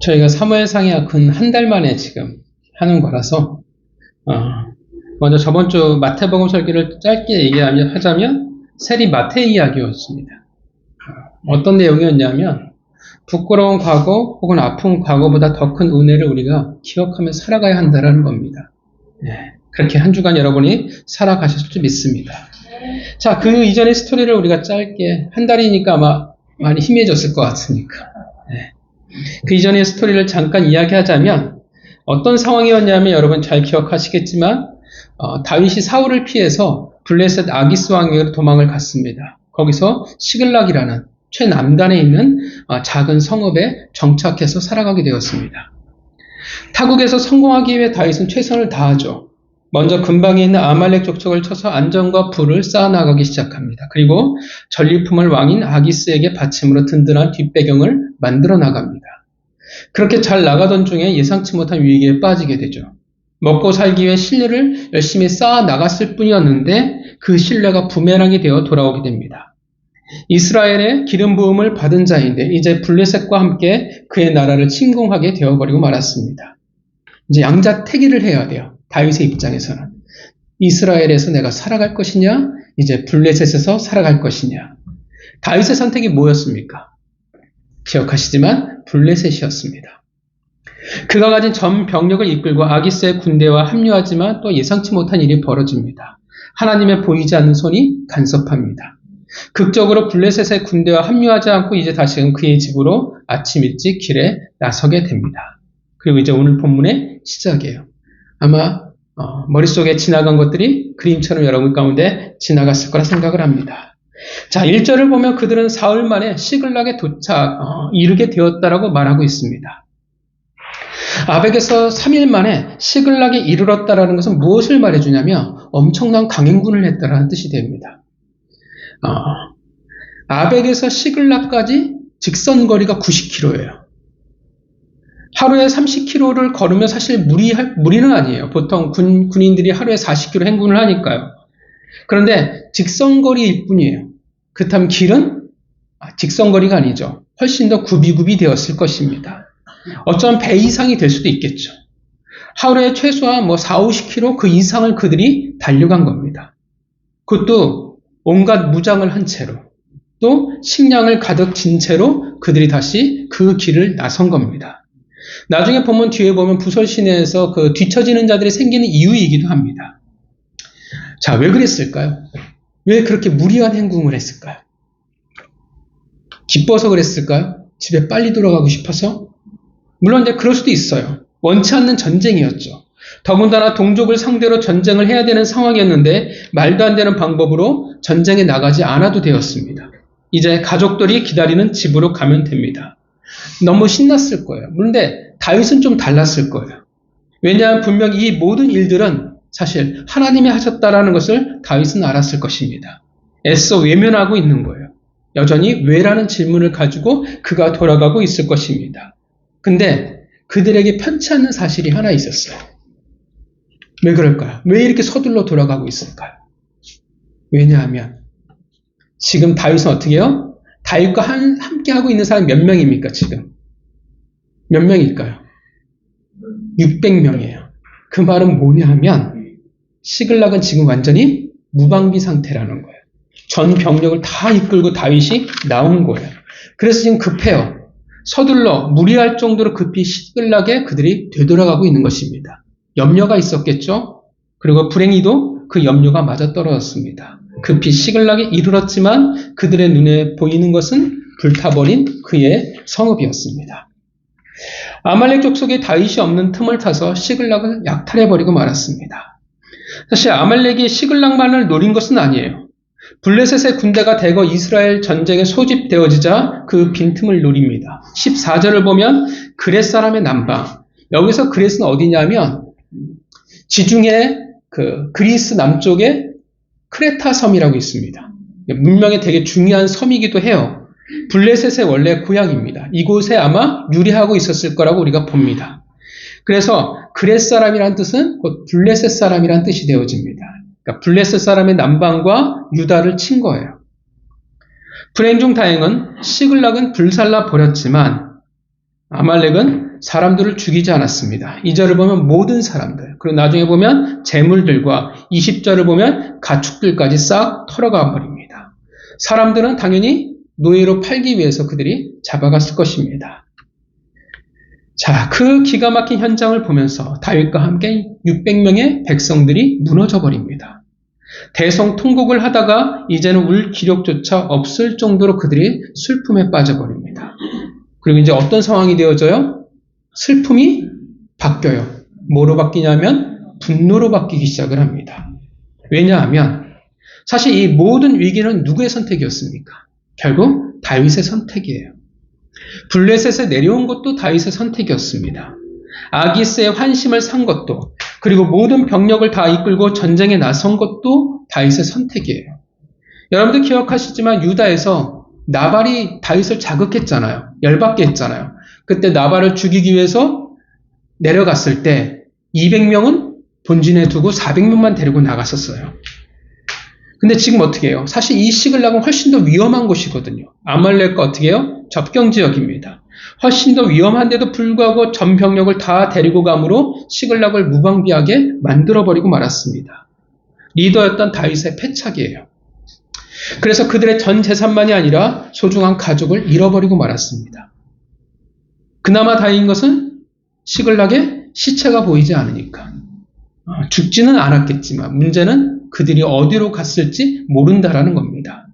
저희가 사무엘상에 근 한 달 만에 지금 하는 거라서 먼저 저번 주 마태복음 설교를 짧게 얘기하자면 세리 마태 이야기였습니다. 어떤 내용이었냐면 부끄러운 과거 혹은 아픈 과거보다 더 큰 은혜를 우리가 기억하며 살아가야 한다는 겁니다. 그렇게 한 주간 여러분이 살아가실 줄 믿습니다. 자, 그 이전의 스토리를 우리가 짧게 한 달이니까 아마 많이 희미해졌을 것 같으니까 그 이전의 스토리를 잠깐 이야기하자면 어떤 상황이었냐면 여러분 잘 기억하시겠지만 다윗이 사울을 피해서 블레셋 아기스 왕에게로 도망을 갔습니다. 거기서 시글락이라는 최남단에 있는 작은 성읍에 정착해서 살아가게 되었습니다. 타국에서 성공하기 위해 다윗은 최선을 다하죠. 먼저 근방에 있는 아말렉 족속을 쳐서 안전과 부를 쌓아나가기 시작합니다. 그리고 전리품을 왕인 아기스에게 바침으로 든든한 뒷배경을 만들어 나갑니다. 그렇게 잘 나가던 중에 예상치 못한 위기에 빠지게 되죠. 먹고 살기 위해 신뢰를 열심히 쌓아 나갔을 뿐이었는데 그 신뢰가 부메랑이 되어 돌아오게 됩니다. 이스라엘의 기름 부음을 받은 자인데 이제 블레셋과 함께 그의 나라를 침공하게 되어버리고 말았습니다. 이제 양자택일을 해야 돼요. 다윗의 입장에서는. 이스라엘에서 내가 살아갈 것이냐? 이제 블레셋에서 살아갈 것이냐? 다윗의 선택이 뭐였습니까? 기억하시지만 블레셋이었습니다. 그가 가진 전 병력을 이끌고 아기스의 군대와 합류하지만 또 예상치 못한 일이 벌어집니다. 하나님의 보이지 않는 손이 간섭합니다. 극적으로 블레셋의 군대와 합류하지 않고 이제 다시금 그의 집으로 아침 일찍 길에 나서게 됩니다. 그리고 이제 오늘 본문의 시작이에요. 아마 머릿속에 지나간 것들이 그림처럼 여러분 가운데 지나갔을 거라 생각을 합니다. 자, 1절을 보면 그들은 사흘 만에 시글락에 이르게 되었다라고 말하고 있습니다. 아벡에서 3일 만에 시글락에 이르렀다라는 것은 무엇을 말해주냐면 엄청난 강행군을 했다라는 뜻이 됩니다. 아벡에서 시글락까지 직선거리가 90km예요. 하루에 30km를 걸으면 사실 무리는 아니에요. 보통 군인들이 하루에 40km 행군을 하니까요. 그런데 직선거리일 뿐이에요. 그렇다면 길은 직선거리가 아니죠. 훨씬 더 굽이굽이 되었을 것입니다. 어쩌면 배 이상이 될 수도 있겠죠. 하루에 최소한 4, 50km 그 이상을 그들이 달려간 겁니다. 그것도 온갖 무장을 한 채로 또 식량을 가득 진 채로 그들이 다시 그 길을 나선 겁니다. 나중에 보면 뒤에 보면 부설 시내에서 그 뒤처지는 자들이 생기는 이유이기도 합니다. 자, 왜 그랬을까요? 왜 그렇게 무리한 행군을 했을까요? 기뻐서 그랬을까요? 집에 빨리 돌아가고 싶어서? 물론 이제 그럴 수도 있어요. 원치 않는 전쟁이었죠. 더군다나 동족을 상대로 전쟁을 해야 되는 상황이었는데 말도 안 되는 방법으로 전쟁에 나가지 않아도 되었습니다. 이제 가족들이 기다리는 집으로 가면 됩니다. 너무 신났을 거예요. 그런데 다윗은 좀 달랐을 거예요. 왜냐하면 분명히 이 모든 일들은 사실 하나님이 하셨다라는 것을 다윗은 알았을 것입니다. 애써 외면하고 있는 거예요. 여전히 왜라는 질문을 가지고 그가 돌아가고 있을 것입니다. 근데 그들에게 편치 않는 사실이 하나 있었어요. 왜 그럴까요? 왜 이렇게 서둘러 돌아가고 있을까요? 왜냐하면 지금 다윗은 어떻게 해요? 다윗과 함께 하고 있는 사람이 몇 명입니까 지금? 몇 명일까요? 600명이에요. 그 말은 뭐냐 하면 시글락은 지금 완전히 무방비 상태라는 거예요. 전 병력을 다 이끌고 다윗이 나온 거예요. 그래서 지금 급해요. 서둘러 무리할 정도로 급히 시글락에 그들이 되돌아가고 있는 것입니다. 염려가 있었겠죠? 그리고 불행히도 그 염려가 맞아떨어졌습니다. 급히 시글락에 이르렀지만 그들의 눈에 보이는 것은 불타버린 그의 성읍이었습니다. 아말렉 족속에 다윗이 없는 틈을 타서 시글락을 약탈해버리고 말았습니다. 사실 아말렉이 시글락만을 노린 것은 아니에요. 블레셋의 군대가 대거 이스라엘 전쟁에 소집되어지자 그 빈틈을 노립니다. 14절을 보면 그렛 사람의 남방. 여기서 그렛은 어디냐면 지중해 그리스 남쪽에 크레타 섬이라고 있습니다. 문명에 되게 중요한 섬이기도 해요. 블레셋의 원래 고향입니다. 이곳에 아마 유리하고 있었을 거라고 우리가 봅니다. 그래서 그렛 사람이란 뜻은 곧 블레셋 사람이란 뜻이 되어집니다. 그러니까 블레셋 사람의 남방과 유다를 친 거예요. 불행 중 다행은 시글락은 불살라 버렸지만 아말렉은 사람들을 죽이지 않았습니다. 2절을 보면 모든 사람들, 그리고 나중에 보면 재물들과 20절을 보면 가축들까지 싹 털어가 버립니다. 사람들은 당연히 노예로 팔기 위해서 그들이 잡아갔을 것입니다. 자, 그 기가 막힌 현장을 보면서 다윗과 함께 600명의 백성들이 무너져 버립니다. 대성통곡을 하다가 이제는 울 기력조차 없을 정도로 그들이 슬픔에 빠져버립니다. 그리고 이제 어떤 상황이 되어져요? 슬픔이 바뀌어요. 뭐로 바뀌냐면 분노로 바뀌기 시작을 합니다. 왜냐하면 사실 이 모든 위기는 누구의 선택이었습니까? 결국 다윗의 선택이에요. 블레셋에 내려온 것도 다윗의 선택이었습니다. 아기스의 환심을 산 것도, 그리고 모든 병력을 다 이끌고 전쟁에 나선 것도 다윗의 선택이에요. 여러분들 기억하시지만 유다에서 나발이 다윗을 자극했잖아요. 열받게 했잖아요. 그때 나발을 죽이기 위해서 내려갔을 때 200명은 본진에 두고 400명만 데리고 나갔었어요. 근데 지금 어떻게 해요? 사실 이 시글락은 훨씬 더 위험한 곳이거든요. 아말렉과 어떻게 해요? 접경지역입니다. 훨씬 더 위험한데도 불구하고 전 병력을 다 데리고 감으로 시글락을 무방비하게 만들어버리고 말았습니다. 리더였던 다윗의 패착이에요. 그래서 그들의 전 재산만이 아니라 소중한 가족을 잃어버리고 말았습니다. 그나마 다행인 것은 시글락에 시체가 보이지 않으니까. 죽지는 않았겠지만 문제는 그들이 어디로 갔을지 모른다라는 겁니다.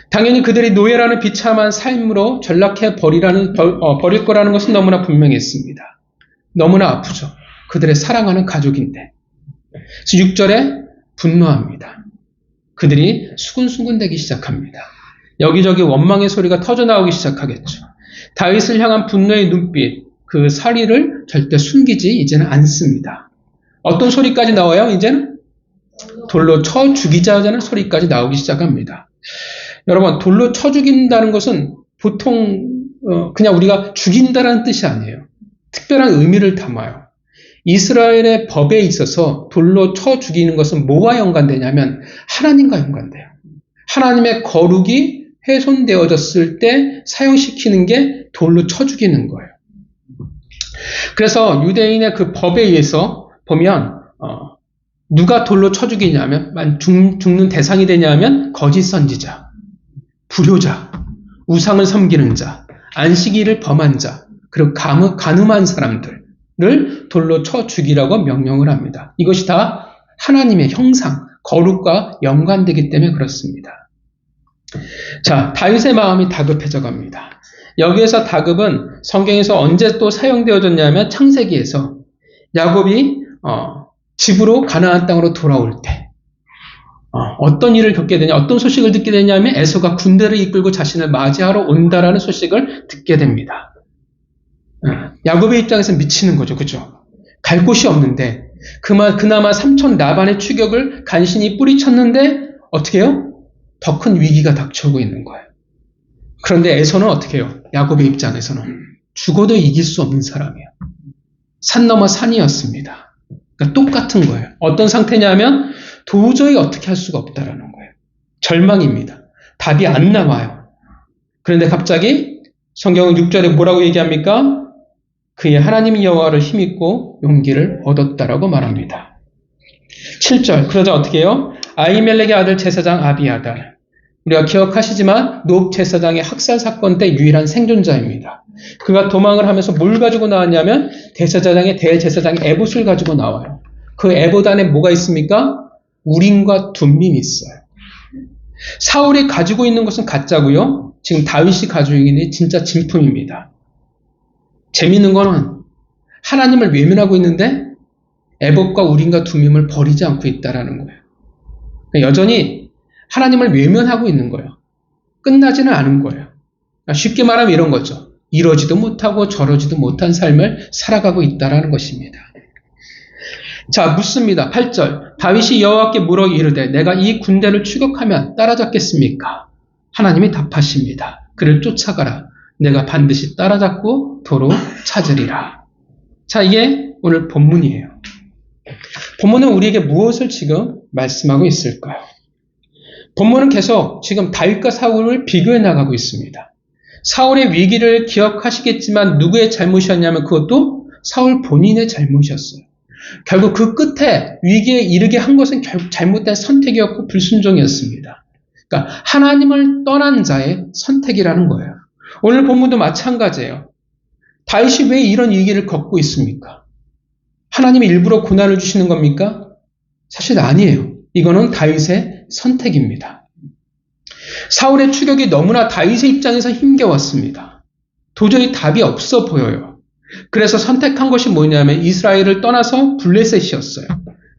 당연히 그들이 노예라는 비참한 삶으로 전락해 버릴 거라는 것은 너무나 분명했습니다. 너무나 아프죠. 그들의 사랑하는 가족인데. 6절에 분노합니다. 그들이 수군수군대기 시작합니다. 여기저기 원망의 소리가 터져나오기 시작하겠죠. 다윗을 향한 분노의 눈빛, 그 사리를 절대 숨기지 이제는 않습니다. 어떤 소리까지 나와요? 이제는 돌로 쳐 죽이자는 소리까지 나오기 시작합니다. 여러분, 돌로 쳐 죽인다는 것은 보통 그냥 우리가 죽인다는 뜻이 아니에요. 특별한 의미를 담아요. 이스라엘의 법에 있어서 돌로 쳐 죽이는 것은 뭐와 연관되냐면 하나님과 연관돼요. 하나님의 거룩이 훼손되어졌을 때 사용시키는 게 돌로 쳐 죽이는 거예요. 그래서 유대인의 그 법에 의해서 보면 누가 돌로 쳐 죽이냐면 죽는 대상이 되냐면 거짓 선지자, 불효자, 우상을 섬기는 자, 안식일을 범한 자, 그리고 간음한 사람들을 돌로 쳐 죽이라고 명령을 합니다. 이것이 다 하나님의 형상, 거룩과 연관되기 때문에 그렇습니다. 자, 다윗의 마음이 다급해져 갑니다. 여기에서 다급은 성경에서 언제 또 사용되어졌냐면 창세기에서 야곱이 집으로 가나안 땅으로 돌아올 때 어떤 일을 겪게 되냐, 어떤 소식을 듣게 되냐면 에서가 군대를 이끌고 자신을 맞이하러 온다라는 소식을 듣게 됩니다. 야곱의 입장에서 미치는 거죠. 그죠? 갈 곳이 없는데 그나마 삼촌 라반의 추격을 간신히 뿌리쳤는데 어떻게 해요? 더 큰 위기가 닥쳐오고 있는 거예요. 그런데 에서는 어떻게 해요? 야곱의 입장에서는 죽어도 이길 수 없는 사람이에요. 산 넘어 산이었습니다. 그러니까 똑같은 거예요. 어떤 상태냐면 도저히 어떻게 할 수가 없다라는 거예요. 절망입니다. 답이 안 나와요. 그런데 갑자기 성경은 6절에 뭐라고 얘기합니까? 그의 하나님 여호와를 힘입고 용기를 얻었다라고 말합니다. 7절, 그러자 어떻게 해요? 아히멜렉의 아들 제사장 아비아달, 우리가 기억하시지만 노브 제사장의 학살 사건 때 유일한 생존자입니다. 그가 도망을 하면서 뭘 가지고 나왔냐면 대제사장의 에봇을 가지고 나와요. 그 에봇 안에 뭐가 있습니까? 우림과 둠밈이 있어요. 사울이 가지고 있는 것은 가짜고요. 지금 다윗이 가지고 있는 진짜 진품입니다. 재미있는 거는 하나님을 외면하고 있는데 에봇과 우림과 둠밈을 버리지 않고 있다라는 거예요. 여전히 하나님을 외면하고 있는 거예요. 끝나지는 않은 거예요. 쉽게 말하면 이런 거죠. 이러지도 못하고 저러지도 못한 삶을 살아가고 있다라는 것입니다. 자, 묻습니다. 8절. 다윗이 여호와께 물어 이르되 내가 이 군대를 추격하면 따라잡겠습니까? 하나님이 답하십니다. 그를 쫓아가라. 내가 반드시 따라잡고 도로 찾으리라. 자, 이게 오늘 본문이에요. 본문은 우리에게 무엇을 지금 말씀하고 있을까요? 본문은 계속 지금 다윗과 사울을 비교해 나가고 있습니다. 사울의 위기를 기억하시겠지만 누구의 잘못이었냐면 그것도 사울 본인의 잘못이었어요. 결국 그 끝에 위기에 이르게 한 것은 결국 잘못된 선택이었고 불순종이었습니다. 그러니까 하나님을 떠난 자의 선택이라는 거예요. 오늘 본문도 마찬가지예요. 다윗이 왜 이런 위기를 겪고 있습니까? 하나님이 일부러 고난을 주시는 겁니까? 사실 아니에요. 이거는 다윗의 선택입니다. 사울의 추격이 너무나 다윗의 입장에서 힘겨웠습니다. 도저히 답이 없어 보여요. 그래서 선택한 것이 뭐냐면 이스라엘을 떠나서 블레셋이었어요.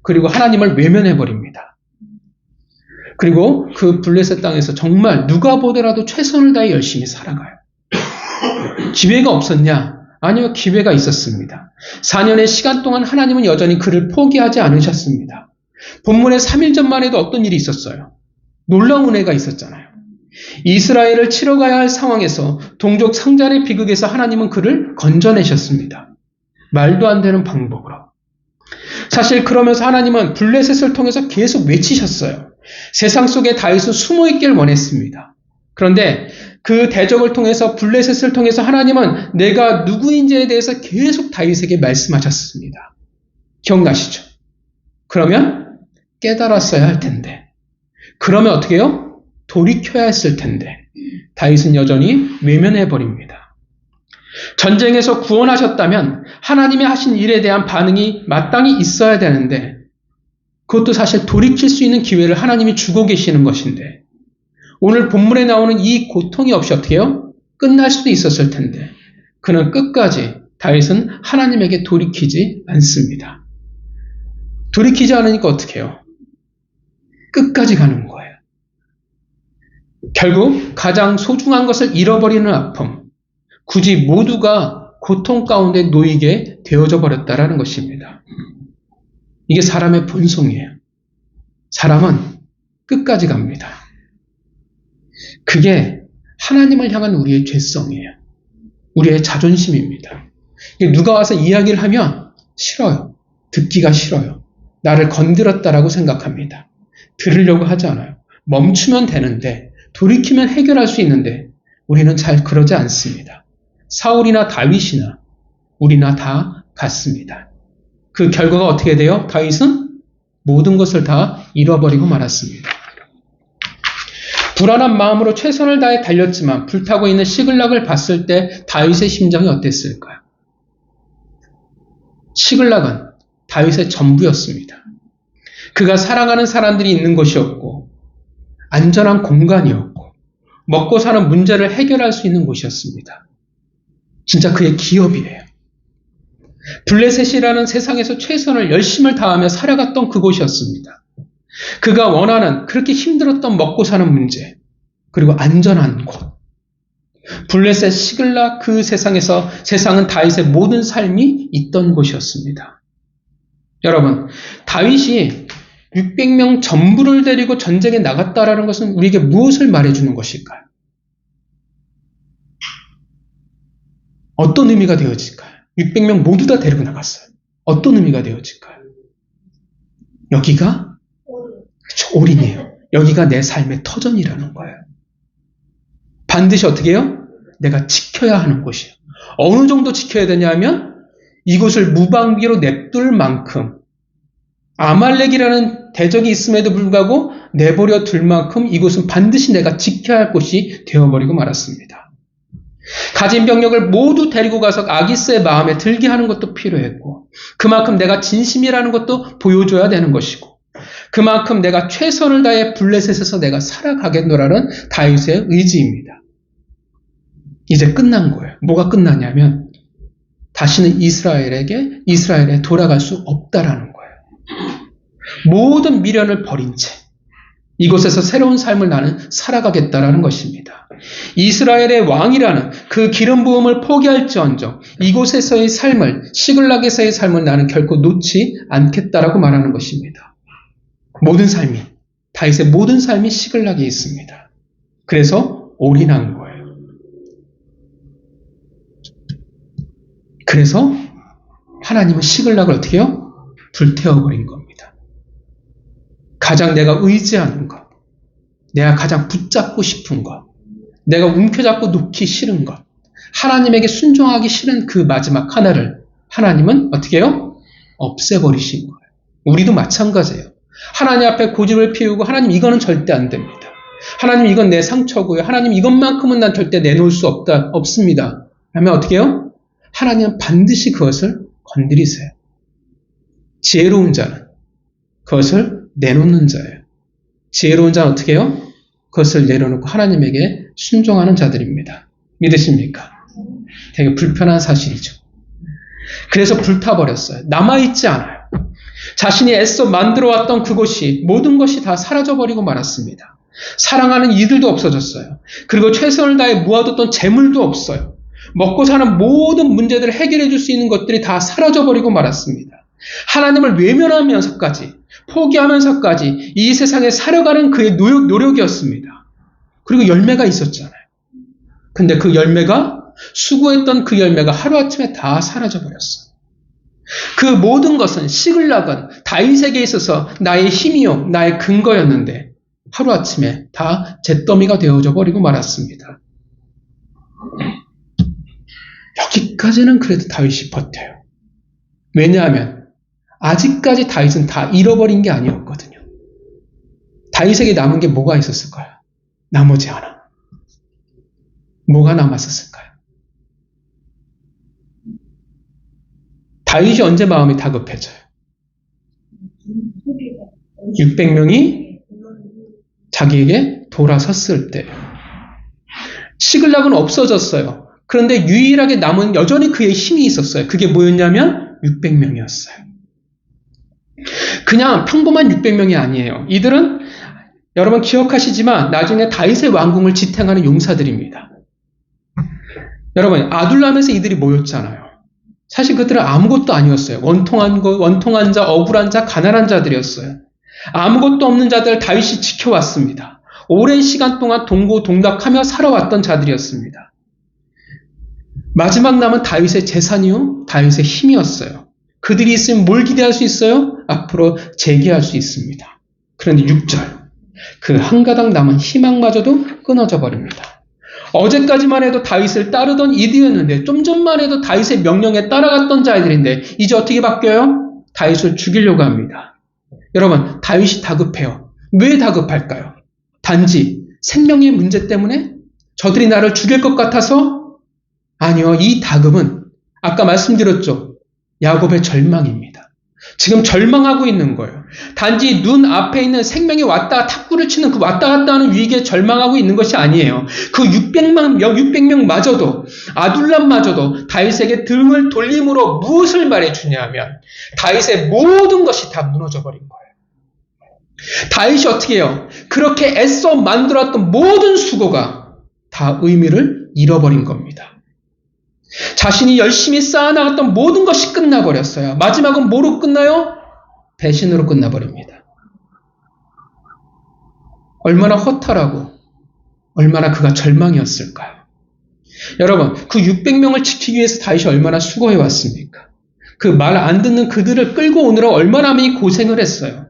그리고 하나님을 외면해버립니다. 그리고 그 블레셋 땅에서 정말 누가 보더라도 최선을 다해 열심히 살아가요. 기회가 없었냐? 아니요, 기회가 있었습니다. 4년의 시간 동안 하나님은 여전히 그를 포기하지 않으셨습니다. 본문의 3일 전만 해도 어떤 일이 있었어요? 놀라운 은혜가 있었잖아요. 이스라엘을 치러 가야 할 상황에서 동족 상잔의 비극에서 하나님은 그를 건져내셨습니다. 말도 안 되는 방법으로. 사실 그러면서 하나님은 블레셋을 통해서 계속 외치셨어요. 세상 속에 다윗은 숨어있길 원했습니다. 그런데 그 대적을 통해서 블레셋을 통해서 하나님은 내가 누구인지에 대해서 계속 다윗에게 말씀하셨습니다. 기억나시죠? 그러면 깨달았어야 할 텐데. 그러면 어떻게 해요? 돌이켜야 했을 텐데 다윗은 여전히 외면해버립니다. 전쟁에서 구원하셨다면 하나님이 하신 일에 대한 반응이 마땅히 있어야 되는데 그것도 사실 돌이킬 수 있는 기회를 하나님이 주고 계시는 것인데 오늘 본문에 나오는 이 고통이 없이 어떻게 해요? 끝날 수도 있었을 텐데 그는 끝까지 다윗은 하나님에게 돌이키지 않습니다. 돌이키지 않으니까 어떻게 해요? 끝까지 가는 거예요. 결국 가장 소중한 것을 잃어버리는 아픔, 굳이 모두가 고통 가운데 놓이게 되어져 버렸다라는 것입니다. 이게 사람의 본성이에요. 사람은 끝까지 갑니다. 그게 하나님을 향한 우리의 죄성이에요. 우리의 자존심입니다. 누가 와서 이야기를 하면 싫어요. 듣기가 싫어요. 나를 건드렸다라고 생각합니다. 들으려고 하지 않아요. 멈추면 되는데 돌이키면 해결할 수 있는데 우리는 잘 그러지 않습니다. 사울이나 다윗이나 우리나 다 같습니다. 그 결과가 어떻게 돼요? 다윗은 모든 것을 다 잃어버리고 말았습니다. 불안한 마음으로 최선을 다해 달렸지만 불타고 있는 시글락을 봤을 때 다윗의 심정이 어땠을까요? 시글락은 다윗의 전부였습니다. 그가 사랑하는 사람들이 있는 곳이었고 안전한 공간이었고 먹고 사는 문제를 해결할 수 있는 곳이었습니다. 진짜 그의 기업이에요. 블레셋이라는 세상에서 최선을 열심을 다하며 살아갔던 그곳이었습니다. 그가 원하는 그렇게 힘들었던 먹고 사는 문제 그리고 안전한 곳 블레셋 시글락 그 세상에서 세상은 다윗의 모든 삶이 있던 곳이었습니다. 여러분 다윗이 600명 전부를 데리고 전쟁에 나갔다라는 것은 우리에게 무엇을 말해주는 것일까요? 어떤 의미가 되어질까요? 600명 모두 다 데리고 나갔어요. 어떤 의미가 되어질까요? 여기가 올인이에요. 여기가 내 삶의 터전이라는 거예요. 반드시 어떻게 해요? 내가 지켜야 하는 곳이에요. 어느 정도 지켜야 되냐면 이곳을 무방비로 냅둘 만큼 아말렉이라는 대적이 있음에도 불구하고 내버려 둘 만큼 이곳은 반드시 내가 지켜야 할 곳이 되어버리고 말았습니다. 가진 병력을 모두 데리고 가서 아기스의 마음에 들게 하는 것도 필요했고 그만큼 내가 진심이라는 것도 보여줘야 되는 것이고 그만큼 내가 최선을 다해 블레셋에서 내가 살아가겠노라는 다윗의 의지입니다. 이제 끝난 거예요. 뭐가 끝나냐면 다시는 이스라엘에 돌아갈 수 없다라는 거예요. 모든 미련을 버린 채 이곳에서 새로운 삶을 나는 살아가겠다라는 것입니다. 이스라엘의 왕이라는 그 기름 부음을 포기할지언정 이곳에서의 삶을 시글락에서의 삶을 나는 결코 놓지 않겠다라고 말하는 것입니다. 모든 삶이 다윗의 모든 삶이 시글락에 있습니다. 그래서 올인한 거예요. 그래서 하나님은 시글락을 어떻게 해요? 불태워버린 겁니다. 가장 내가 의지하는 것, 내가 가장 붙잡고 싶은 것, 내가 움켜잡고 놓기 싫은 것, 하나님에게 순종하기 싫은 그 마지막 하나를 하나님은 어떻게 해요? 없애버리신 거예요. 우리도 마찬가지예요. 하나님 앞에 고집을 피우고 하나님 이거는 절대 안 됩니다. 하나님 이건 내 상처고요. 하나님 이것만큼은 난 절대 내놓을 수 없습니다. 그러면 어떻게 해요? 하나님은 반드시 그것을 건드리세요. 지혜로운 자는 그것을 내놓는 자예요. 지혜로운 자는 어떻게 해요? 그것을 내려놓고 하나님에게 순종하는 자들입니다. 믿으십니까? 되게 불편한 사실이죠. 그래서 불타버렸어요. 남아있지 않아요. 자신이 애써 만들어왔던 그곳이 모든 것이 다 사라져버리고 말았습니다. 사랑하는 이들도 없어졌어요. 그리고 최선을 다해 모아뒀던 재물도 없어요. 먹고 사는 모든 문제들을 해결해 줄 수 있는 것들이 다 사라져버리고 말았습니다. 하나님을 외면하면서까지 포기하면서까지 이 세상에 살아가는 그의 노력이었습니다. 그리고 열매가 있었잖아요. 근데 그 열매가 수고했던 그 열매가 하루아침에 다 사라져버렸어요. 그 모든 것은 시글락은 다윗에게 있어서 나의 힘이요 나의 근거였는데 하루아침에 다 잿더미가 되어져 버리고 말았습니다. 여기까지는 그래도 다윗이 버텨요. 왜냐하면 아직까지 다윗은 다 잃어버린 게 아니었거든요. 다윗에게 남은 게 뭐가 있었을까요? 나머지 하나. 뭐가 남았었을까요? 다윗이 언제 마음이 다급해져요? 600명이 자기에게 돌아섰을 때예요. 시글락은 없어졌어요. 그런데 유일하게 남은 여전히 그의 힘이 있었어요. 그게 뭐였냐면 600명이었어요. 그냥 평범한 600명이 아니에요. 이들은 여러분 기억하시지만 나중에 다윗의 왕궁을 지탱하는 용사들입니다. 여러분 아둘람에서 이들이 모였잖아요. 사실 그들은 아무것도 아니었어요. 원통한 자, 억울한 자, 가난한 자들이었어요. 아무것도 없는 자들 다윗이 지켜왔습니다. 오랜 시간 동안 동고동락하며 살아왔던 자들이었습니다. 마지막 남은 다윗의 재산이요, 다윗의 힘이었어요. 그들이 있으면 뭘 기대할 수 있어요? 앞으로 재기할 수 있습니다. 그런데 6절, 그 한 가닥 남은 희망마저도 끊어져 버립니다. 어제까지만 해도 다윗을 따르던 이들이었는데 좀 전만 해도 다윗의 명령에 따라갔던 자들인데 이제 어떻게 바뀌어요? 다윗을 죽이려고 합니다. 여러분, 다윗이 다급해요. 왜 다급할까요? 단지 생명의 문제 때문에? 저들이 나를 죽일 것 같아서? 아니요, 이 다급은 아까 말씀드렸죠. 야곱의 절망입니다. 지금 절망하고 있는 거예요. 단지 눈 앞에 있는 생명이 탁구를 치는 그 왔다 갔다 하는 위기에 절망하고 있는 것이 아니에요. 그 600명마저도 아둘람마저도 다윗에게 등을 돌림으로 무엇을 말해주냐면 다윗의 모든 것이 다 무너져 버린 거예요. 다윗이 어떻게 해요? 그렇게 애써 만들었던 모든 수고가 다 의미를 잃어버린 겁니다. 자신이 열심히 쌓아나갔던 모든 것이 끝나버렸어요. 마지막은 뭐로 끝나요? 배신으로 끝나버립니다. 얼마나 허탈하고 얼마나 그가 절망이었을까요? 여러분, 그 600명을 지키기 위해서 다윗이 얼마나 수고해왔습니까? 그 말 안 듣는 그들을 끌고 오느라 얼마나 많이 고생을 했어요.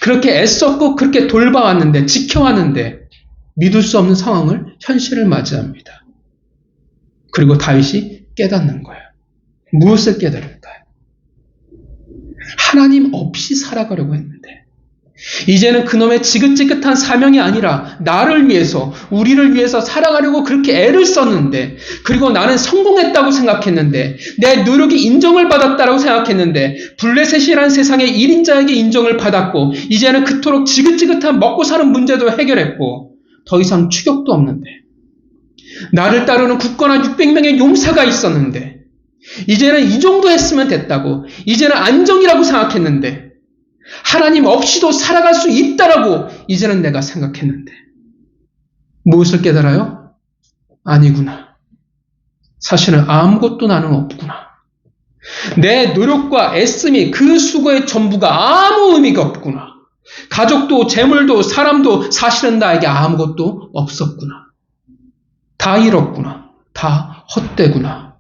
그렇게 애썼고 그렇게 돌봐왔는데, 지켜왔는데 믿을 수 없는 상황을, 현실을 맞이합니다. 그리고 다윗이 깨닫는 거예요. 무엇을 깨달을까요? 하나님 없이 살아가려고 했는데 이제는 그놈의 지긋지긋한 사명이 아니라 나를 위해서, 우리를 위해서 살아가려고 그렇게 애를 썼는데, 그리고 나는 성공했다고 생각했는데, 내 노력이 인정을 받았다고 생각했는데 블레셋이라는 세상의 1인자에게 인정을 받았고 이제는 그토록 지긋지긋한 먹고 사는 문제도 해결했고 더 이상 추격도 없는데, 나를 따르는 굳건한 600명의 용사가 있었는데 이제는 이 정도 했으면 됐다고, 이제는 안정이라고 생각했는데, 하나님 없이도 살아갈 수 있다라고 이제는 내가 생각했는데, 무엇을 깨달아요? 아니구나. 사실은 아무것도 나는 없구나. 내 노력과 애씀이, 그 수고의 전부가 아무 의미가 없구나. 가족도 재물도 사람도 사실은 나에게 아무것도 없었구나. 다 잃었구나. 다 헛되구나.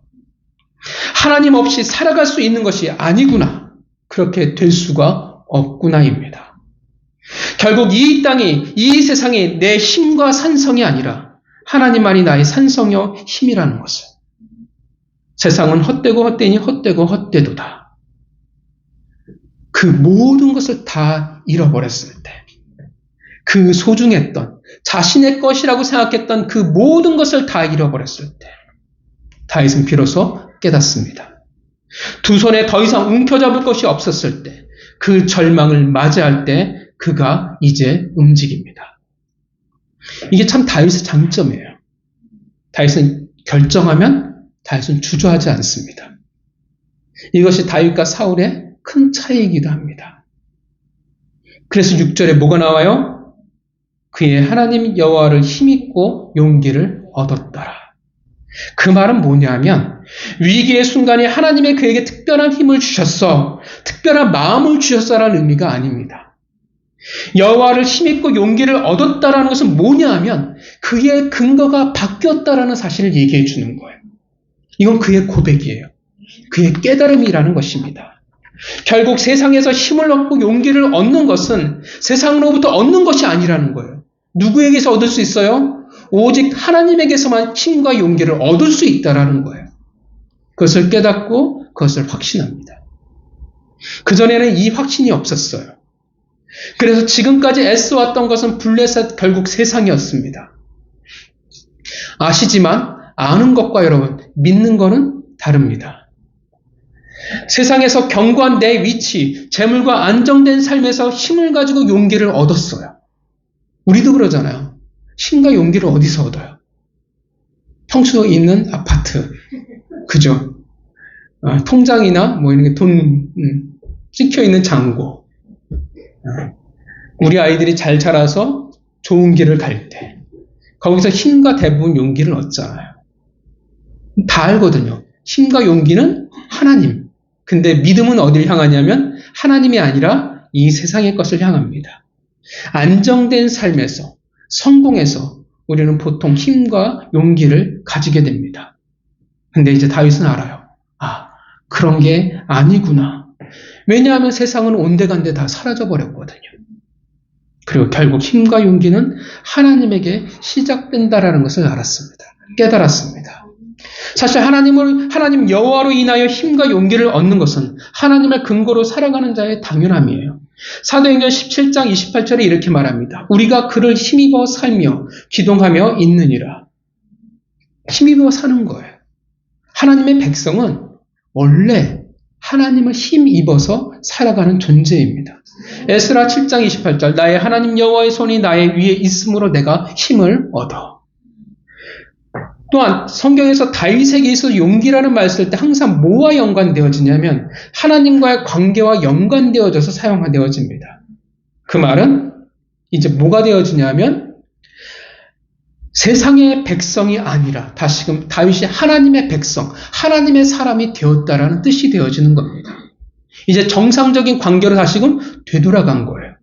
하나님 없이 살아갈 수 있는 것이 아니구나. 그렇게 될 수가 없구나입니다. 결국 이 땅이, 이 세상이 내 힘과 산성이 아니라 하나님만이 나의 산성이요 힘이라는 것을. 세상은 헛되고 헛되니 헛되고 헛되도다. 그 모든 것을 다 잃어버렸을 때, 그 소중했던 자신의 것이라고 생각했던 그 모든 것을 다 잃어버렸을 때 다윗은 비로소 깨닫습니다. 두 손에 더 이상 움켜잡을 것이 없었을 때, 그 절망을 맞이할 때 그가 이제 움직입니다. 이게 참 다윗의 장점이에요. 다윗은 결정하면 다윗은 주저하지 않습니다. 이것이 다윗과 사울의 큰 차이이기도 합니다. 그래서 6절에 뭐가 나와요? 그의 하나님 여호와를 힘입고 용기를 얻었더라. 그 말은 뭐냐면 위기의 순간에 하나님이 그에게 특별한 힘을 주셨어, 특별한 마음을 주셨어라는 의미가 아닙니다. 여호와를 힘입고 용기를 얻었다라는 것은 뭐냐 하면 그의 근거가 바뀌었다라는 사실을 얘기해 주는 거예요. 이건 그의 고백이에요. 그의 깨달음이라는 것입니다. 결국 세상에서 힘을 얻고 용기를 얻는 것은 세상으로부터 얻는 것이 아니라는 거예요. 누구에게서 얻을 수 있어요? 오직 하나님에게서만 힘과 용기를 얻을 수 있다라는 거예요. 그것을 깨닫고 그것을 확신합니다. 그전에는 이 확신이 없었어요. 그래서 지금까지 애써왔던 것은 블레셋 결국 세상이었습니다. 아시지만 아는 것과 여러분 믿는 것은 다릅니다. 세상에서 견고한 내 위치, 재물과 안정된 삶에서 힘을 가지고 용기를 얻었어요. 우리도 그러잖아요. 힘과 용기를 어디서 얻어요? 평수에 있는 아파트, 그죠? 통장이나 뭐 이런 게 돈 찍혀 있는 잔고. 우리 아이들이 잘 자라서 좋은 길을 갈 때 거기서 힘과 대부분 용기를 얻잖아요. 다 알거든요. 힘과 용기는 하나님. 근데 믿음은 어디를 향하냐면 하나님이 아니라 이 세상의 것을 향합니다. 안정된 삶에서, 성공해서 우리는 보통 힘과 용기를 가지게 됩니다. 근데 이제 다윗은 알아요. 아, 그런 게 아니구나. 왜냐하면 세상은 온데간데 다 사라져버렸거든요. 그리고 결국 힘과 용기는 하나님에게 시작된다라는 것을 알았습니다. 깨달았습니다. 사실 하나님 여호와로 인하여 힘과 용기를 얻는 것은 하나님을 근거로 살아가는 자의 당연함이에요. 사도행전 17장 28절에 이렇게 말합니다. 우리가 그를 힘입어 살며 기동하며 있느니라. 힘입어 사는 거예요. 하나님의 백성은 원래 하나님을 힘입어서 살아가는 존재입니다. 에스라 7장 28절 나의 하나님 여호와의 손이 나의 위에 있으므로 내가 힘을 얻어. 또한 성경에서 다윗에게 있어서 용기라는 말 쓸 때 항상 뭐와 연관되어지냐면 하나님과의 관계와 연관되어져서 사용되어집니다. 그 말은 이제 뭐가 되어지냐면 세상의 백성이 아니라 다시금 다윗이 하나님의 백성, 하나님의 사람이 되었다라는 뜻이 되어지는 겁니다. 이제 정상적인 관계로 다시금 되돌아간 거예요.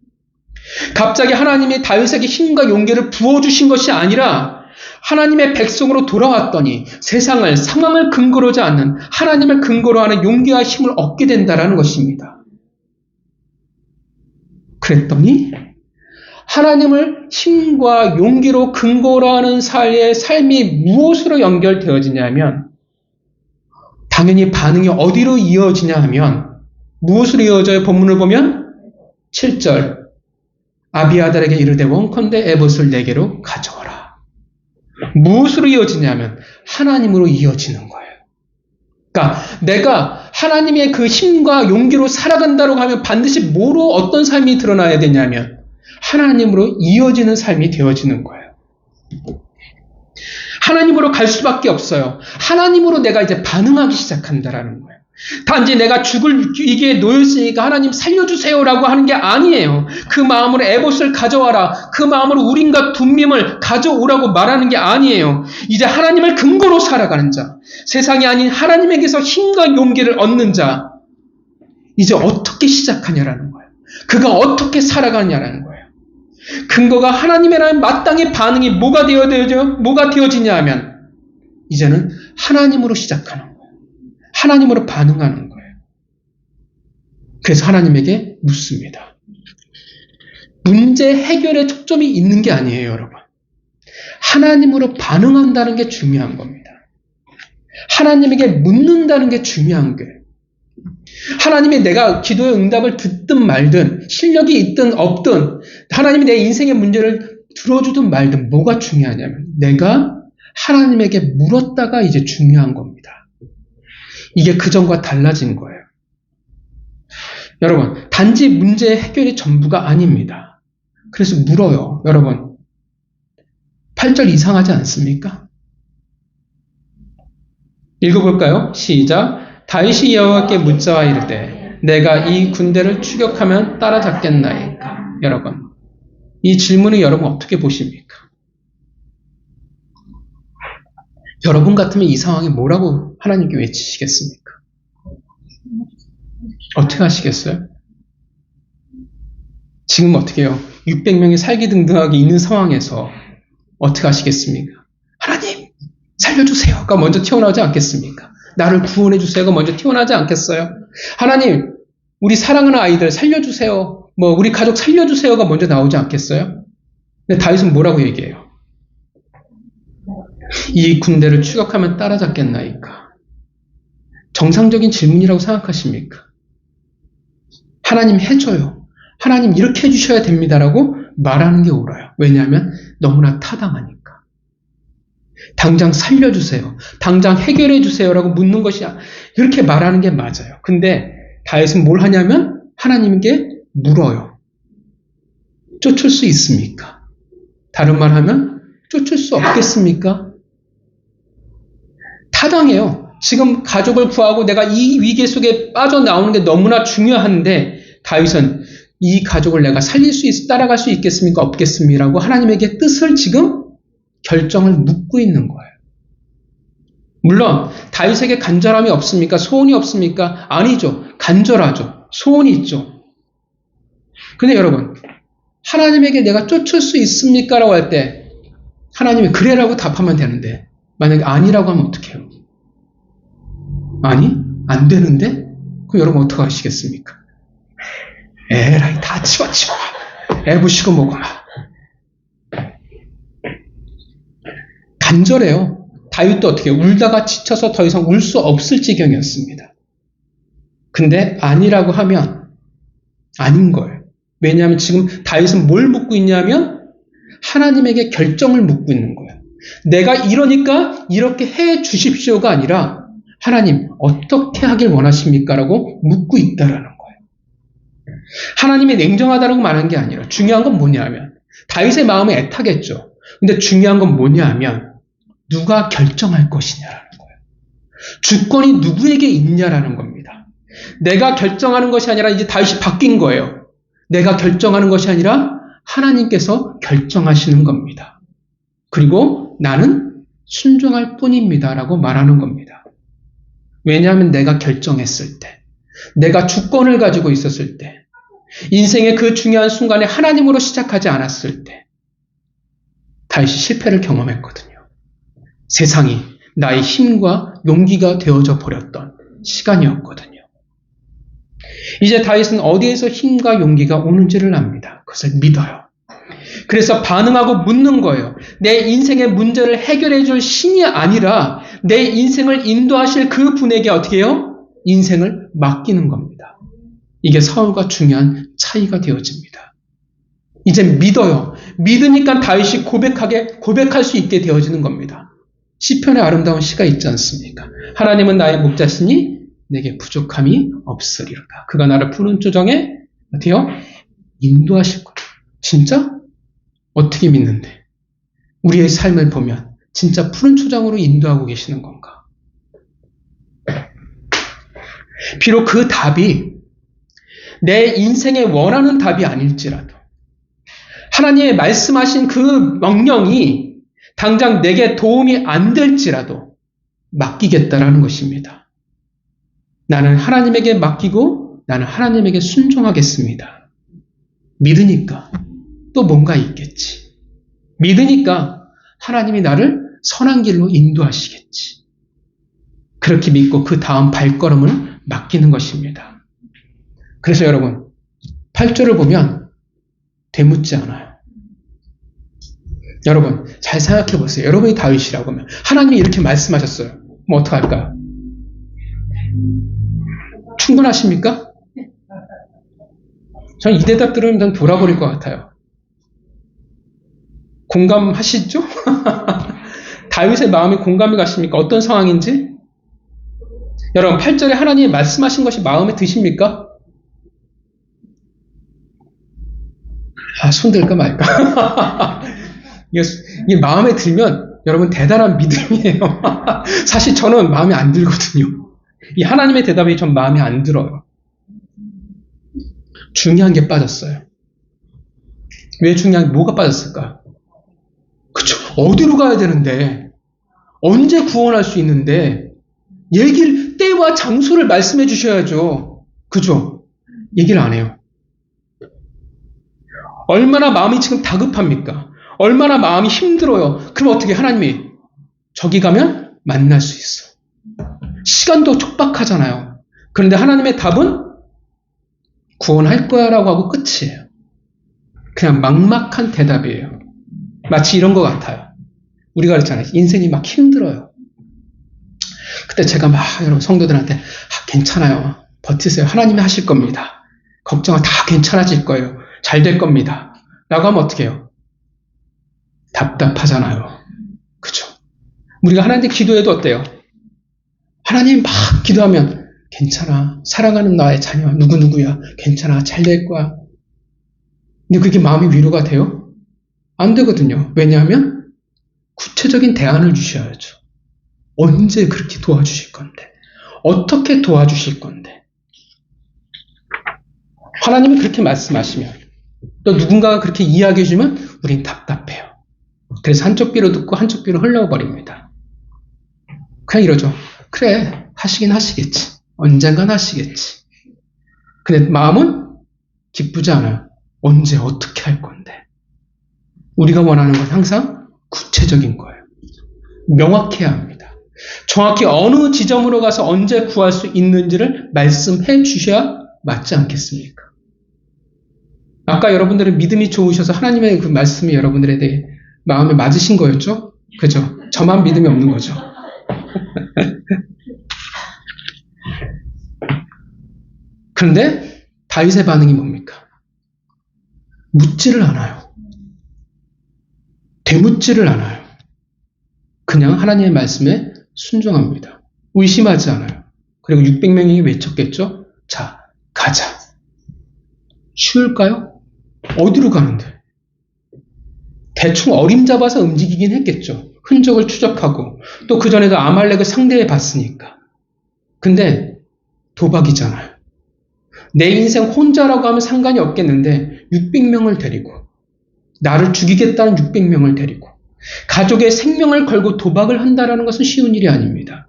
갑자기 하나님이 다윗에게 힘과 용기를 부어주신 것이 아니라 하나님의 백성으로 돌아왔더니 세상을, 상황을 근거로 하지 않는 하나님을 근거로 하는 용기와 힘을 얻게 된다는 것입니다. 그랬더니 하나님을 힘과 용기로 근거로 하는 삶이 무엇으로 연결되어지냐면 당연히 반응이 어디로 이어지냐 하면 무엇으로 이어져요? 본문을 보면 7절 아비아달에게 이르되 원컨대 에봇을 내게로 가져와라. 무엇으로 이어지냐면 하나님으로 이어지는 거예요. 그러니까 내가 하나님의 그 힘과 용기로 살아간다고 하면 반드시 뭐로 어떤 삶이 드러나야 되냐면 하나님으로 이어지는 삶이 되어지는 거예요. 하나님으로 갈 수밖에 없어요. 하나님으로 내가 이제 반응하기 시작한다라는 거예요. 단지 내가 죽을 위기에 놓였으니까 하나님 살려주세요라고 하는 게 아니에요. 그 마음으로 에봇을 가져와라. 그 마음으로 우림과 둠밈을 가져오라고 말하는 게 아니에요. 이제 하나님을 근거로 살아가는 자, 세상이 아닌 하나님에게서 힘과 용기를 얻는 자, 이제 어떻게 시작하냐라는 거예요. 그가 어떻게 살아가냐라는 거예요. 근거가 하나님이라는 마땅히 반응이 뭐가 되어지냐 하면 이제는 하나님으로 시작하는 거예요. 하나님으로 반응하는 거예요. 그래서 하나님에게 묻습니다. 문제 해결에 초점이 있는 게 아니에요, 여러분. 하나님으로 반응한다는 게 중요한 겁니다. 하나님에게 묻는다는 게 중요한 거예요. 하나님이 내가 기도의 응답을 듣든 말든, 실력이 있든 없든, 하나님이 내 인생의 문제를 들어주든 말든, 뭐가 중요하냐면 내가 하나님에게 물었다가 이제 중요한 겁니다. 이게 그전과 달라진 거예요. 여러분, 단지 문제의 해결이 전부가 아닙니다. 그래서 물어요. 여러분, 8절 이상하지 않습니까? 읽어볼까요? 시작. 다윗이 여호와께 묻자와 이르되 내가 이 군대를 추격하면 따라잡겠나이까? 여러분, 이 질문을 여러분 어떻게 보십니까? 여러분 같으면 이 상황에 뭐라고 하나님께 외치시겠습니까? 어떻게 하시겠어요? 지금 어떻게 해요? 600명이 살기등등하게 있는 상황에서 어떻게 하시겠습니까? 하나님 살려주세요가 먼저 튀어나오지 않겠습니까? 나를 구원해주세요가 먼저 튀어나오지 않겠어요? 하나님 우리 사랑하는 아이들 살려주세요, 우리 가족 살려주세요가 먼저 나오지 않겠어요? 근데 다윗은 뭐라고 얘기해요? 이 군대를 추격하면 따라잡겠나이까? 정상적인 질문이라고 생각하십니까? 하나님 해줘요. 하나님 이렇게 해주셔야 됩니다라고 말하는 게 옳아요. 왜냐하면 너무나 타당하니까. 당장 살려주세요. 당장 해결해주세요라고 묻는 것이 이렇게 말하는 게 맞아요. 근데 다윗은 뭘 하냐면 하나님께 물어요. 쫓을 수 있습니까? 다른 말 하면 쫓을 수 없겠습니까? 타당해요. 지금 가족을 구하고 내가 이 위기 속에 빠져나오는 게 너무나 중요한데 다윗은 이 가족을 내가 따라갈 수 있겠습니까? 없겠습니까? 라고 하나님에게 뜻을 지금 결정을 묻고 있는 거예요. 물론 다윗에게 간절함이 없습니까? 소원이 없습니까? 아니죠. 간절하죠. 소원이 있죠. 근데 여러분, 하나님에게 내가 쫓을 수 있습니까? 라고 할 때 하나님이 그래라고 답하면 되는데 만약에 아니라고 하면 어떡해요? 아니? 안 되는데? 그럼 여러분 어떻게 하시겠습니까? 에라이 다 치워 애부시고 뭐고 간절해요. 다윗도 어떻게 울다가 지쳐서 더 이상 울 수 없을 지경이었습니다. 근데 아니라고 하면 아닌 거예요. 왜냐하면 지금 다윗은 뭘 묻고 있냐면 하나님에게 결정을 묻고 있는 거예요. 내가 이러니까 이렇게 해 주십시오가 아니라 하나님 어떻게 하길 원하십니까? 라고 묻고 있다라는 거예요. 하나님이 냉정하다고 말한 게 아니라 중요한 건 뭐냐면 다윗의 마음이 애타겠죠. 근데 중요한 건 뭐냐면 누가 결정할 것이냐라는 거예요. 주권이 누구에게 있냐라는 겁니다. 내가 결정하는 것이 아니라 이제 다윗이 바뀐 거예요. 내가 결정하는 것이 아니라 하나님께서 결정하시는 겁니다. 그리고 나는 순종할 뿐입니다 라고 말하는 겁니다. 왜냐하면 내가 결정했을 때, 내가 주권을 가지고 있었을 때, 인생의 그 중요한 순간에 하나님으로 시작하지 않았을 때 다윗이 실패를 경험했거든요. 세상이 나의 힘과 용기가 되어져 버렸던 시간이었거든요. 이제 다윗은 어디에서 힘과 용기가 오는지를 압니다. 그것을 믿어요. 그래서 반응하고 묻는 거예요. 내 인생의 문제를 해결해 줄 신이 아니라 내 인생을 인도하실 그 분에게 어떻게 해요? 인생을 맡기는 겁니다. 이게 사울과 중요한 차이가 되어집니다. 이제 믿어요. 믿으니까 다윗이 고백할 수 있게 되어지는 겁니다. 시편의 아름다운 시가 있지 않습니까? 하나님은 나의 목자시니 내게 부족함이 없으리로다. 그가 나를 푸른 초정에 어때요? 인도하실 거예요. 진짜? 어떻게 믿는데? 우리의 삶을 보면 진짜 푸른 초장으로 인도하고 계시는 건가? 비록 그 답이 내 인생에 원하는 답이 아닐지라도 하나님의 말씀하신 그 명령이 당장 내게 도움이 안 될지라도 맡기겠다라는 것입니다. 나는 하나님에게 맡기고 나는 하나님에게 순종하겠습니다. 믿으니까 또 뭔가 있겠지. 믿으니까 하나님이 나를 선한 길로 인도하시겠지. 그렇게 믿고 그 다음 발걸음을 맡기는 것입니다. 그래서 여러분 8절을 보면 되묻지 않아요. 여러분, 잘 생각해 보세요. 여러분이 다윗이라고 하면 하나님이 이렇게 말씀하셨어요. 그럼 어떡할까요? 충분하십니까? 저는 이 대답 들으면 돌아버릴 것 같아요. 공감하시죠? 다윗의 마음에 공감이 가십니까? 어떤 상황인지? 여러분, 8절에 하나님이 말씀하신 것이 마음에 드십니까? 손들까 말까? 이게 마음에 들면 여러분 대단한 믿음이에요. 사실 저는 마음에 안 들거든요. 이 하나님의 대답이 전 마음에 안 들어요. 중요한 게 빠졌어요. 왜 뭐가 빠졌을까? 그쵸. 어디로 가야 되는데, 언제 구원할 수 있는데, 때와 장소를 말씀해 주셔야죠. 그죠? 얘기를 안 해요. 얼마나 마음이 지금 다급합니까? 얼마나 마음이 힘들어요. 그럼 어떻게 하나님이 저기 가면 만날 수 있어. 시간도 촉박하잖아요. 그런데 하나님의 답은 구원할 거야 라고 하고 끝이에요. 그냥 막막한 대답이에요. 마치 이런 것 같아요. 우리가 그랬잖아요. 인생이 막 힘들어요. 그때 제가 여러분 성도들한테 괜찮아요. 버티세요. 하나님이 하실 겁니다. 걱정은 다 괜찮아질 거예요. 잘 될 겁니다. 라고 하면 어떻게 해요? 답답하잖아요. 그죠? 우리가 하나님께 기도해도 어때요? 하나님 막 기도하면 괜찮아. 사랑하는 나의 자녀 누구누구야. 괜찮아. 잘 될 거야. 근데 그게 마음이 위로가 돼요? 안 되거든요. 왜냐하면 구체적인 대안을 주셔야죠. 언제 그렇게 도와주실 건데? 어떻게 도와주실 건데? 하나님이 그렇게 말씀하시면 또 누군가가 그렇게 이야기해주면 우린 답답해요. 그래서 한쪽 귀로 듣고 한쪽 귀로 흘러버립니다. 그냥 이러죠. 그래, 하시긴 하시겠지. 언젠간 하시겠지. 근데 마음은 기쁘지 않아요. 언제 어떻게 할 건데? 우리가 원하는 건 항상 구체적인 거예요. 명확해야 합니다. 정확히 어느 지점으로 가서 언제 구할 수 있는지를 말씀해 주셔야 맞지 않겠습니까? 아까 여러분들의 믿음이 좋으셔서 하나님의 그 말씀이 여러분들에 대해 마음에 맞으신 거였죠? 그죠? 저만 믿음이 없는 거죠. 그런데 다윗의 반응이 뭡니까? 묻지를 않아요. 되묻지를 않아요. 그냥 하나님의 말씀에 순종합니다. 의심하지 않아요. 그리고 600명이 외쳤겠죠? 자, 가자. 쉬울까요? 어디로 가는데? 대충 어림잡아서 움직이긴 했겠죠. 흔적을 추적하고 또 그전에도 아말렉을 상대해 봤으니까. 근데 도박이잖아요. 내 인생 혼자라고 하면 상관이 없겠는데 600명을 데리고 나를 죽이겠다는 600명을 데리고 가족의 생명을 걸고 도박을 한다는 것은 쉬운 일이 아닙니다.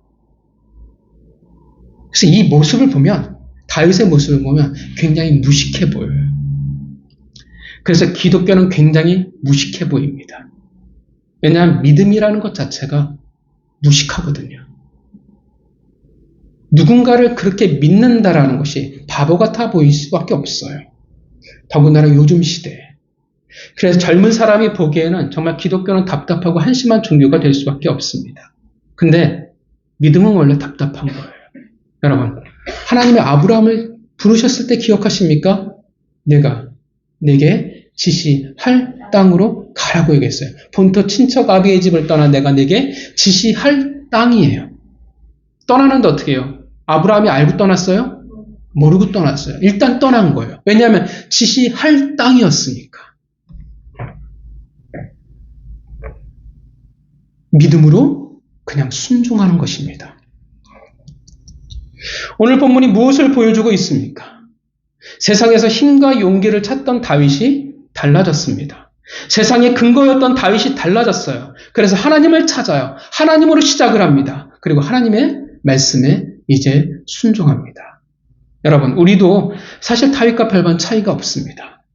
그래서 이 모습을 보면 다윗의 모습을 보면 굉장히 무식해 보여요. 그래서 기독교는 굉장히 무식해 보입니다. 왜냐하면 믿음이라는 것 자체가 무식하거든요. 누군가를 그렇게 믿는다라는 것이 바보 같아 보일 수밖에 없어요. 더군다나 요즘 시대에. 그래서 젊은 사람이 보기에는 정말 기독교는 답답하고 한심한 종교가 될 수밖에 없습니다. 근데 믿음은 원래 답답한 거예요. 여러분, 하나님의 아브라함을 부르셨을 때 기억하십니까? 내가 내게 지시할 땅으로 가라고 얘기했어요. 본토 친척 아비의 집을 떠나 내가 내게 지시할 땅이에요. 떠나는데 어떻게 해요? 아브라함이 알고 떠났어요? 모르고 떠났어요. 일단 떠난 거예요. 왜냐하면 지시할 땅이었으니까. 믿음으로 그냥 순종하는 것입니다. 오늘 본문이 무엇을 보여주고 있습니까? 세상에서 힘과 용기를 찾던 다윗이 달라졌습니다. 세상의 근거였던 다윗이 달라졌어요. 그래서 하나님을 찾아요. 하나님으로 시작을 합니다. 그리고 하나님의 말씀에 이제 순종합니다. 여러분, 우리도 사실 다윗과 별반 차이가 없습니다.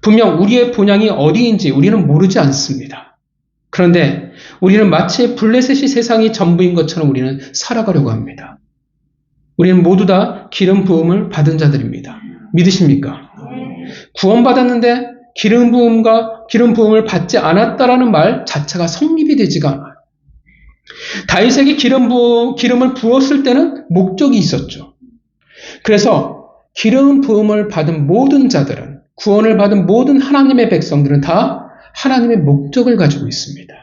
분명 우리의 본향이 어디인지 우리는 모르지 않습니다. 그런데 우리는 마치 블레셋이 세상이 전부인 것처럼 우리는 살아가려고 합니다. 우리는 모두 다 기름 부음을 받은 자들입니다. 믿으십니까? 구원받았는데 기름 부음을 받지 않았다라는 말 자체가 성립이 되지가 않아요. 다윗에게 기름을 부었을 때는 목적이 있었죠. 그래서 기름 부음을 받은 모든 자들은, 구원을 받은 모든 하나님의 백성들은 다 하나님의 목적을 가지고 있습니다.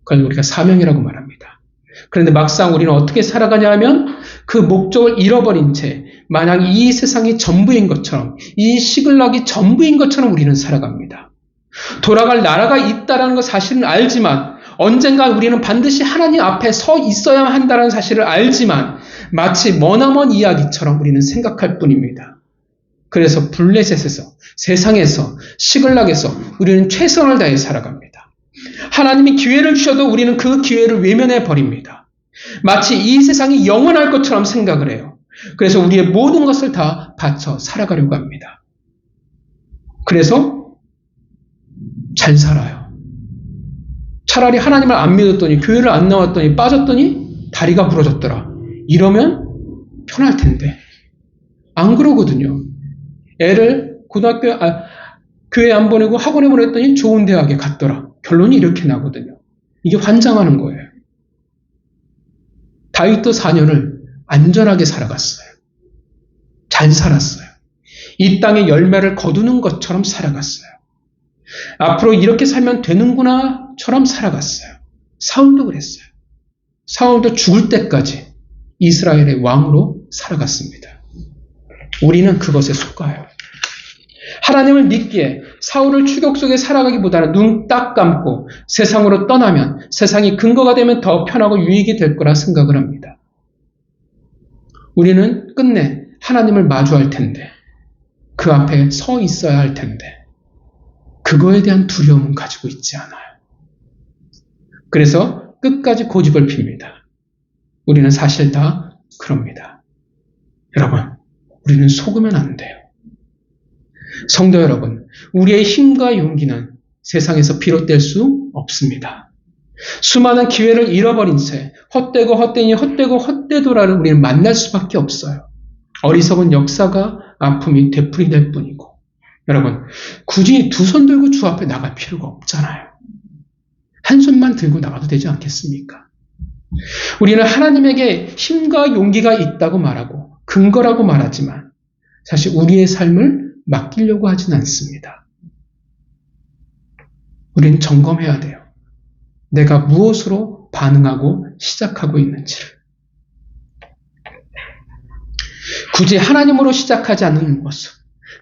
그걸 우리가 사명이라고 말합니다. 그런데 막상 우리는 어떻게 살아가냐 하면 그 목적을 잃어버린 채 마냥 이 세상이 전부인 것처럼, 이 시글락이 전부인 것처럼 우리는 살아갑니다. 돌아갈 나라가 있다는 것 사실은 알지만, 언젠가 우리는 반드시 하나님 앞에 서 있어야 한다는 사실을 알지만 마치 머나먼 이야기처럼 우리는 생각할 뿐입니다. 그래서 블레셋에서, 세상에서, 시글락에서 우리는 최선을 다해 살아갑니다. 하나님이 기회를 주셔도 우리는 그 기회를 외면해 버립니다. 마치 이 세상이 영원할 것처럼 생각을 해요. 그래서 우리의 모든 것을 다 바쳐 살아가려고 합니다. 그래서 잘 살아요. 차라리 하나님을 안 믿었더니, 교회를 안 나왔더니, 빠졌더니 다리가 부러졌더라. 이러면 편할 텐데. 안 그러거든요. 애를 교회 안 보내고 학원에 보냈더니 좋은 대학에 갔더라. 결론이 이렇게 나거든요. 이게 환장하는 거예요. 다윗도 4년을 안전하게 살아갔어요. 잘 살았어요. 이 땅의 열매를 거두는 것처럼 살아갔어요. 앞으로 이렇게 살면 되는구나처럼 살아갔어요. 사울도 그랬어요. 사울도 죽을 때까지 이스라엘의 왕으로 살아갔습니다. 우리는 그것에 속아요. 하나님을 믿기에 사울을 추격 속에 살아가기보다는 눈 딱 감고 세상으로 떠나면, 세상이 근거가 되면 더 편하고 유익이 될 거라 생각을 합니다. 우리는 끝내 하나님을 마주할 텐데, 그 앞에 서 있어야 할 텐데, 그거에 대한 두려움은 가지고 있지 않아요. 그래서 끝까지 고집을 핍니다. 우리는 사실 다 그럽니다. 여러분, 우리는 속으면 안 돼요. 성도 여러분, 우리의 힘과 용기는 세상에서 비롯될 수 없습니다. 수많은 기회를 잃어버린 채 헛되고 헛되니 헛되고 헛되도라를 우리는 만날 수밖에 없어요. 어리석은 역사가 아픔이 되풀이될 뿐이고, 여러분, 굳이 두 손 들고 주 앞에 나갈 필요가 없잖아요. 한 손만 들고 나가도 되지 않겠습니까? 우리는 하나님에게 힘과 용기가 있다고 말하고 근거라고 말하지만 사실 우리의 삶을 맡기려고 하진 않습니다. 우리는 점검해야 돼요. 내가 무엇으로 반응하고 시작하고 있는지를. 굳이 하나님으로 시작하지 않는 모습,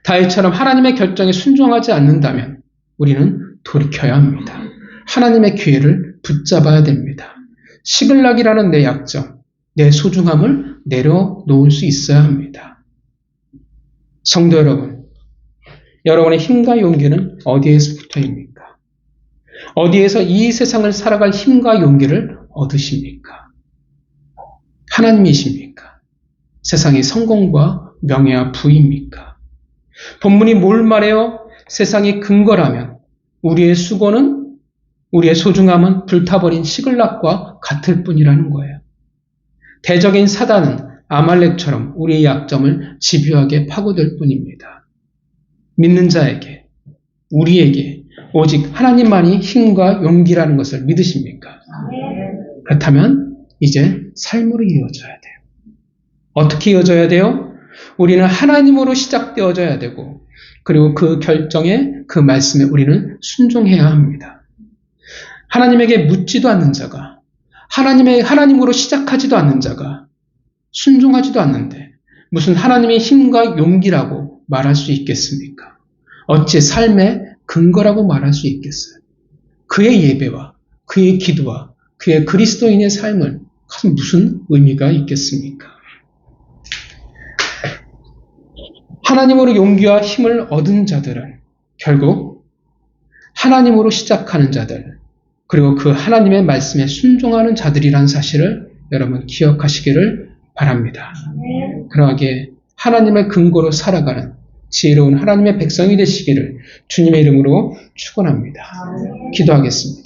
다윗처럼 하나님의 결정에 순종하지 않는다면 우리는 돌이켜야 합니다. 하나님의 기회를 붙잡아야 됩니다. 시글락이라는 내 약점, 내 소중함을 내려놓을 수 있어야 합니다. 성도 여러분, 여러분의 힘과 용기는 어디에서부터입니까? 어디에서 이 세상을 살아갈 힘과 용기를 얻으십니까? 하나님이십니까? 세상의 성공과 명예와 부입니까? 본문이 뭘 말해요? 세상의 근거라면 우리의 수고는, 우리의 소중함은 불타버린 시글락과 같을 뿐이라는 거예요. 대적인 사단은 아말렉처럼 우리의 약점을 집요하게 파고들 뿐입니다. 믿는 자에게, 우리에게 오직 하나님만이 힘과 용기라는 것을 믿으십니까? 그렇다면 이제 삶으로 이어져야 돼요. 어떻게 이어져야 돼요? 우리는 하나님으로 시작되어져야 되고, 그리고 그 결정에, 그 말씀에 우리는 순종해야 합니다. 하나님에게 묻지도 않는 자가, 하나님으로 시작하지도 않는 자가 순종하지도 않는데 무슨 하나님의 힘과 용기라고 말할 수 있겠습니까? 어찌 삶의 근거라고 말할 수 있겠어요? 그의 예배와 그의 기도와 그의 그리스도인의 삶을 무슨 의미가 있겠습니까? 하나님으로 용기와 힘을 얻은 자들은 결국 하나님으로 시작하는 자들, 그리고 그 하나님의 말씀에 순종하는 자들이라는 사실을 여러분 기억하시기를 바랍니다. 그러하게 하나님의 근거로 살아가는 지혜로운 하나님의 백성이 되시기를 주님의 이름으로 축원합니다. 기도하겠습니다.